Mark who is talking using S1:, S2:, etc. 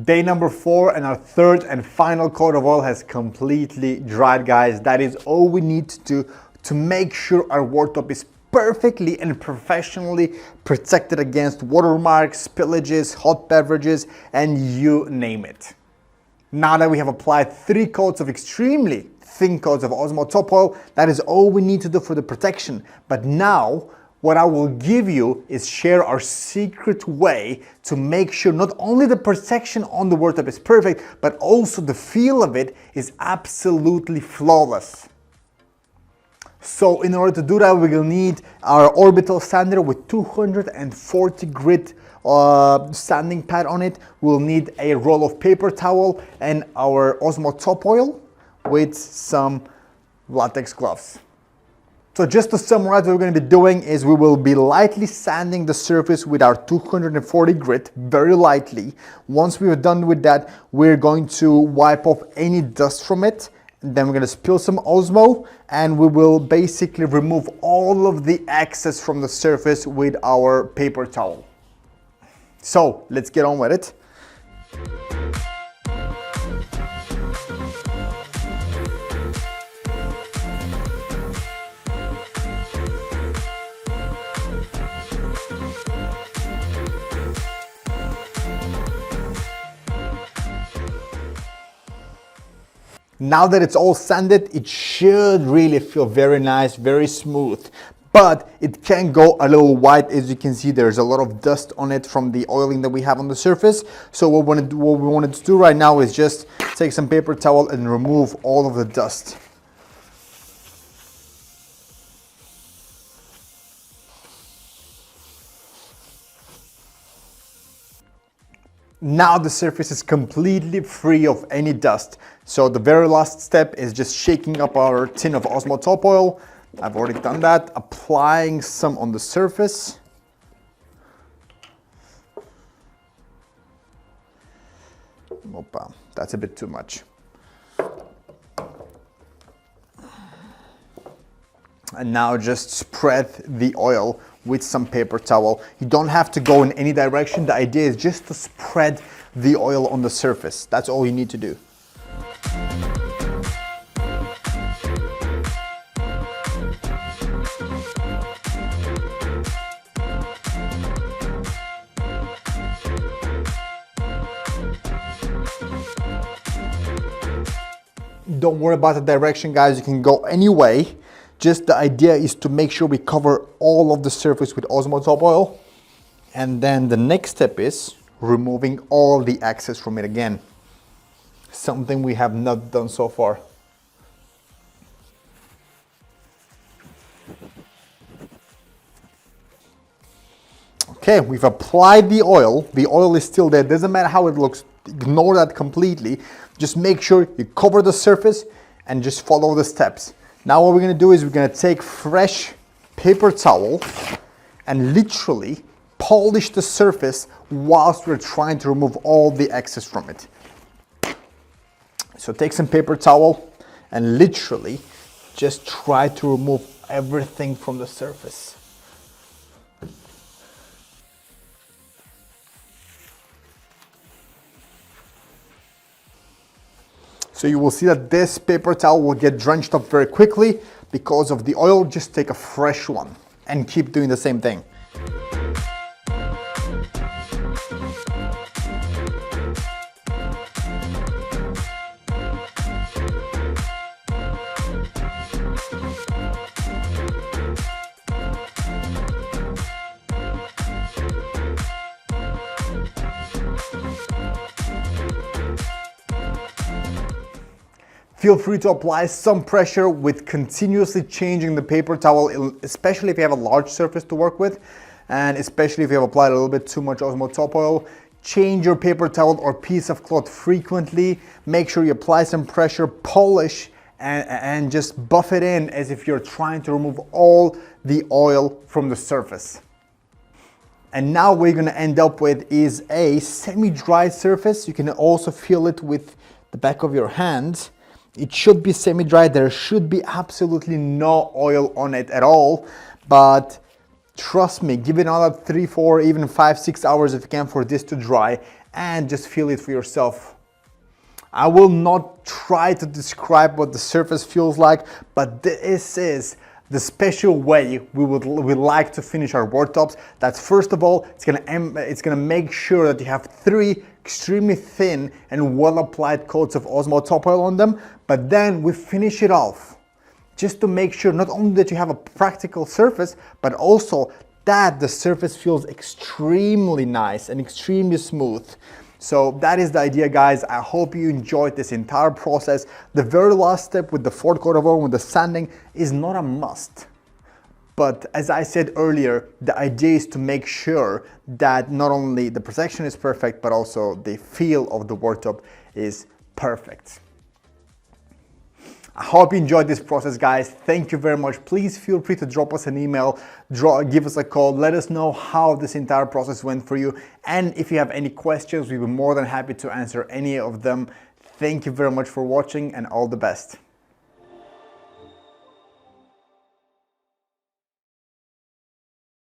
S1: Day number 4 and our third and final coat of oil has completely dried, guys. That is all we need to do to make sure our worktop is perfectly and professionally protected against watermarks, spillages, hot beverages, and you name it. Now that we have applied 3 coats of extremely thin coats of Osmo top oil, that is all we need to do for the protection. But now, what I will give you is share our secret way to make sure not only the protection on the worktop is perfect, but also the feel of it is absolutely flawless. So in order to do that, we will need our orbital sander with 240 grit sanding pad on it. We'll need a roll of paper towel and our Osmo top oil with some latex gloves. So just to summarize, what we're going to be doing is we will be lightly sanding the surface with our 240 grit, very lightly. Once we're done with that, we're going to wipe off any dust from it. Then we're going to spill some Osmo and we will basically remove all of the excess from the surface with our paper towel. So let's get on with it. Now that it's all sanded, it should really feel very nice, very smooth, but it can go a little white. As you can see, there's a lot of dust on it from the oiling that we have on the surface. So what we wanted to do right now is just take some paper towel and remove all of the dust. Now the surface is completely free of any dust. So the very last step is just shaking up our tin of Osmo top oil. I've already done that. Applying some on the surface. Opa, that's a bit too much. And now just spread the oil with some paper towel. You don't have to go in any direction. The idea is just to spread the oil on the surface. That's all you need to do. Don't worry about the direction, guys. You can go any way. Just the idea is to make sure we cover all of the surface with Osmo top oil. And then the next step is removing all the excess from it again. Something we have not done so far. Okay, we've applied the oil. The oil is still there. Doesn't matter how it looks. Ignore that completely. Just make sure you cover the surface and just follow the steps. Now what we're going to do is we're going to take fresh paper towel and literally polish the surface whilst we're trying to remove all the excess from it. So take some paper towel and literally just try to remove everything from the surface. So you will see that this paper towel will get drenched up very quickly because of the oil. Just take a fresh one and keep doing the same thing. Feel free to apply some pressure with continuously changing the paper towel, especially if you have a large surface to work with, and especially if you have applied a little bit too much Osmo top oil. Change your paper towel or piece of cloth frequently. Make sure you apply some pressure, polish, and just buff it in as if you're trying to remove all the oil from the surface. And now what we're going to end up with is a semi-dry surface. You can also feel it with the back of your hand. It should be semi-dry. There should be absolutely no oil on it at all, but trust me, give it another 3, 4, even 5, 6 hours if you can for this to dry, and just feel it for yourself. I will not try to describe what the surface feels like, but this is the special way we like to finish our worktops. That's first of all, it's gonna make sure that you have 3 extremely thin and well applied coats of Osmo top oil on them, but then we finish it off just to make sure not only that you have a practical surface, but also that the surface feels extremely nice and extremely smooth. So that is the idea, guys. I hope you enjoyed this entire process. The very last step with the 4th coat of oil, with the sanding, is not a must. But as I said earlier, the idea is to make sure that not only the protection is perfect, but also the feel of the worktop is perfect. I hope you enjoyed this process, guys. Thank you very much. Please feel free to drop us an email, give us a call, let us know how this entire process went for you. And if you have any questions, we'll be more than happy to answer any of them. Thank you very much for watching, and all the best.